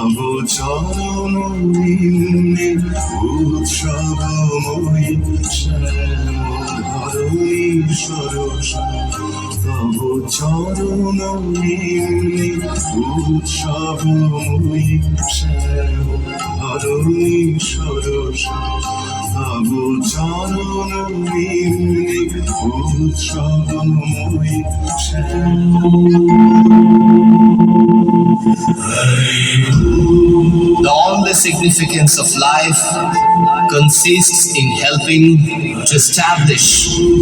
তব চরণ নিম্নে উৎসবময়ী শ্যামধরণী সরসা। তব চরণ নিম্নে উৎসবময়ী শ্যামধরণী সরসা। তব চরণ নিম্নে উৎসবময়ী All the significance of life consists in helping to establish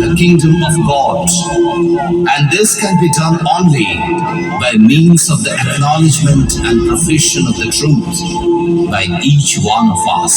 the kingdom of God. And this can be done only by means of the acknowledgement and profession of the truth by each one of us.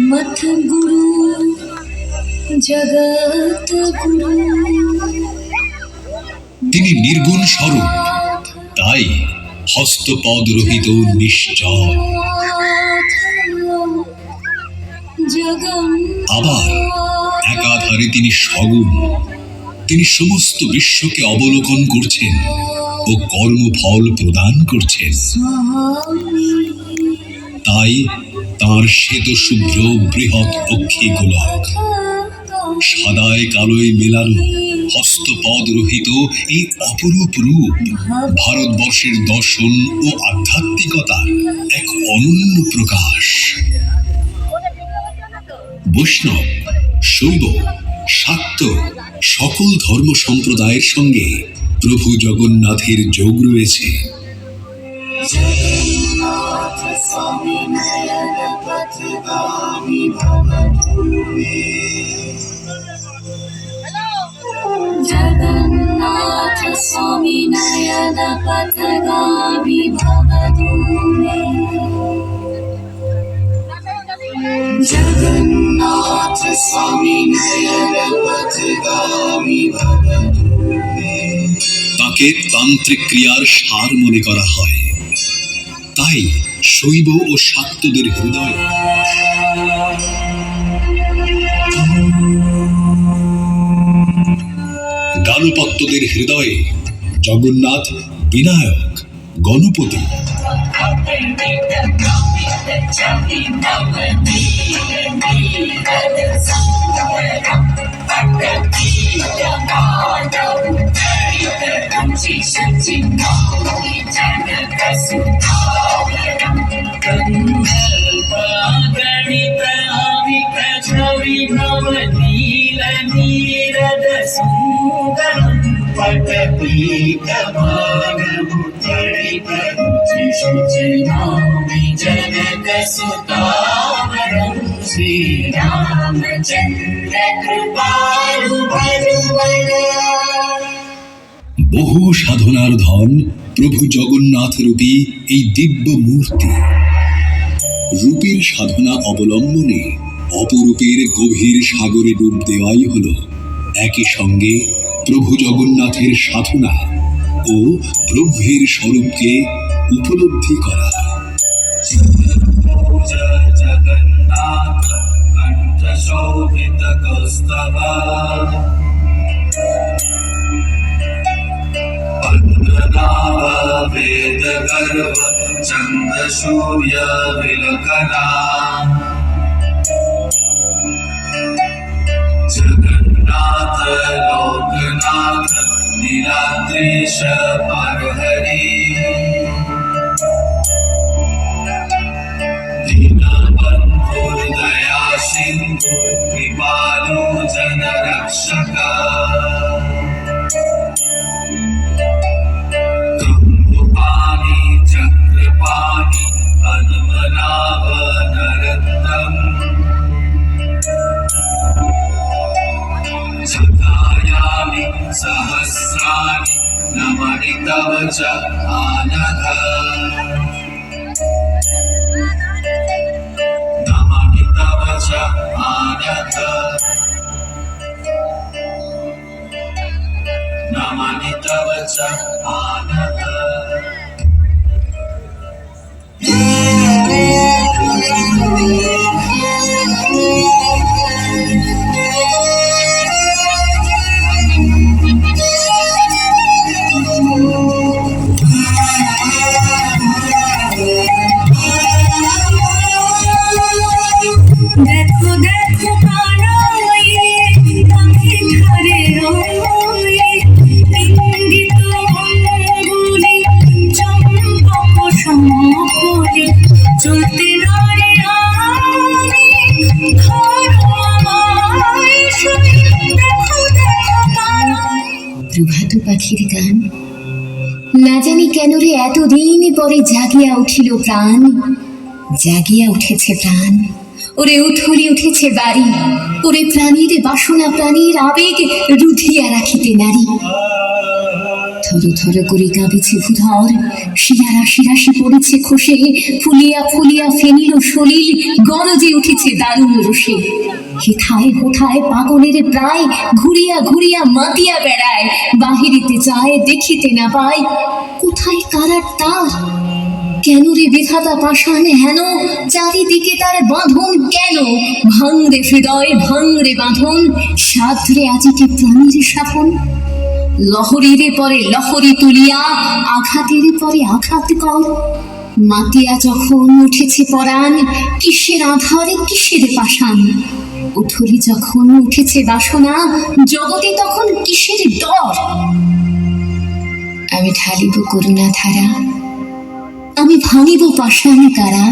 मथ गुरु जगत गुरु। তিনি নির্গুণ স্বরূপ, তাই হস্তপদ রহিত নিশ্চয়। আবার একাধারে তিনি সগুণ, তিনি সমস্ত বিশ্বকে অবলোকন করছেন ও কর্মফল প্রদান করছেন। তাই তাঁর শ্বেত শুভ্র বৃহৎ অক্ষী গোলক, সাদায় কালোয় মেলানো হস্তপদ রহিত এই অপরূপ রূপ ভারতবর্ষের দর্শন ও আধ্যাত্মিকতার এক অনন্য প্রকাশ। বৈষ্ণব, শৈব, শাক্ত সকল ধর্ম সম্প্রদায়ের সঙ্গে প্রভু জগন্নাথের যোগ রয়েছে। जगन्नाथ स्वामी नयन पथगामी भवतु मे। जगन्नाथ स्वामी नयन पथगामी भवतु मे। जगन्नाथ स्वामी नयन पथगामी भवतु मे। তাকে তান্ত্রিক ক্রিয়ার সার মনে করা হয়, তাই শৈব ও শাক্তদের হৃদয়ে। গানপত্যদের হৃদয়ে জগন্নাথ, বিনায়ক, গণপতি। বহু সাধনার ধন প্রভু জগন্নাথ রূপী এই দিব্য মূর্তি। রূপের সাধনা অবলম্বনে অপরূপের গভীর সাগরে ডুব দেওয়াই হল একই সঙ্গে প্রভু জগন্নাথের সাধনা ও প্রভুর স্বরূপকে উপলব্ধি করা। वेद गर्भ चंद्र सूर्य विलकना जगन्नाथ लोकनाथ नीलाद्रीश परहरि दीनबंधु दया सिंधु कृपालु जन रक्षक चक्रपाणि पद्मनाभ नरोत्तम शतायानि सहस्राणि नमनि तव च आनघ नमनि तव च आनघ नमनि तव च आनघ। देखो देखो कानाए আমি ধরে রয়ে ইঙ্গিত অঙ্গুলি চম্পক সমকলি চলতে নারে আমি ধরো আমায় শুনি দেখো দেখো কানায়। প্রভাত পাখির গান না জানি কেন রে এতদিন পরে জাগিয়া উঠিল প্রাণ, জাগিয়া উঠেছে প্রাণ, ওরে উথলি উঠেছে বাড়ি, ওরে প্রাণীর বাসনা প্রাণীর আবেগ রুধিয়া রাখিতে নারী। থর থর করে কাঁপিছে ভূধর, শিরা রাশি রাশি পড়েছে খসে, ফুলিয়া ফুলিয়া ফেনিল সলিল, গরজে উঠেছে দারুণ রসে। হেথায় হোথায় পাগলের প্রায় ঘুরিয়া ঘুরিয়া মাতিয়া বেড়ায়, বাহিরিতে চায় দেখিতে না পায় কোথায় কারার তার। কেন রে বিধাতা পাষাণ হেন, চারিদিকে তার বাঁধন কেন? ভাঙরে হৃদয় ভাঙরে বাঁধন, সাধরে আজিকে প্রাণীর সাধন। লহরীর পরে লহরী তুলিয়া আঘাতের পরে আঘাত কর। মাতিয়া যখন উঠেছে পরাণ, কিসের আধারে কিসের পাষাণ। উথলি যখন উঠেছে বাসনা, জগতে তখন কিসের ডর। আমি ঢালিব করুণা ধারা, আমি ভাঙিব পাষাণ কারা।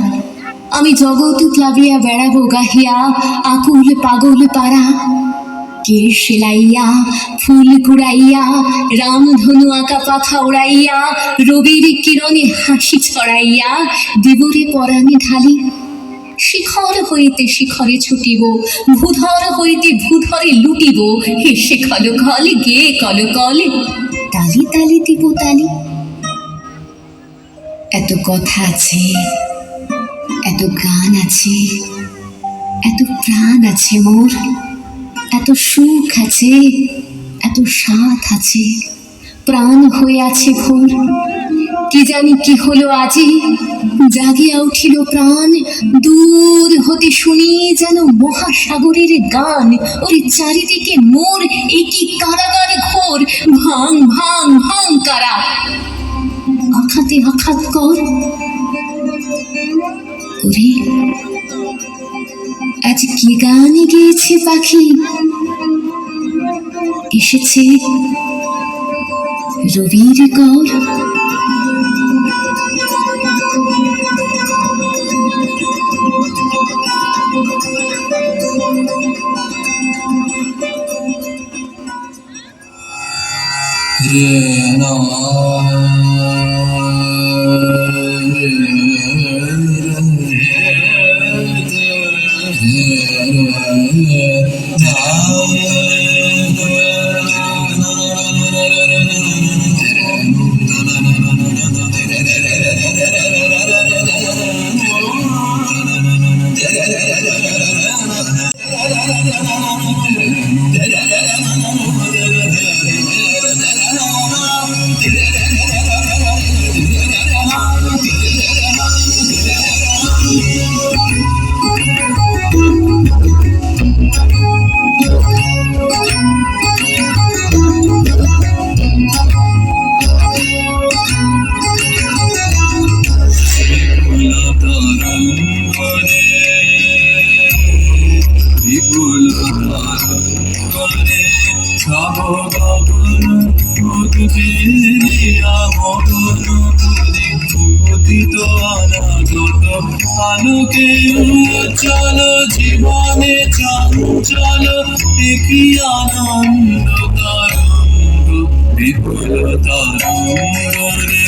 আমি জগৎ প্লাবিয়া বেড়াবো গাহিয়া আকুল পাগল পারা। কে সেলাইয়া ফুল কুড়াইয়া, রামধনু আঁকা পাখা উড়াইয়া, রবির কিরণে হাসি ছড়াইয়া দেবরে পরাণে ঢালি। শিখর হইতে শিখরে ছুটিব, ভূধর হইতে ভূধরে লুটিব। হেসে কলকল গে কলকল, তালি তালি দিব তালি। এত কথা আছে, এত গান আছে, এত প্রাণ আছে মোর, এত সুখ আছে, এত সাথ আছে, প্রাণ হয়ে আছে ভোর। কি জানি কি হলো আজি, জাগিয়া উঠিল প্রাণ, দূর হতে শুনি যেন মহাসাগরের গান। ওরে চারিদিকে মোর একই কারাগার ঘোর, ভাং ভাং ভাং কারা, আঘাতে আঘাত কর। ওরে আজ কি গান গেয়েছে পাখি, এসেছে রবির কর। আলোকে উজ্জ্বল জীবনে চঞ্চল একই আনন্দ তরঙ্গ বিপুল তরঙ্গ রে।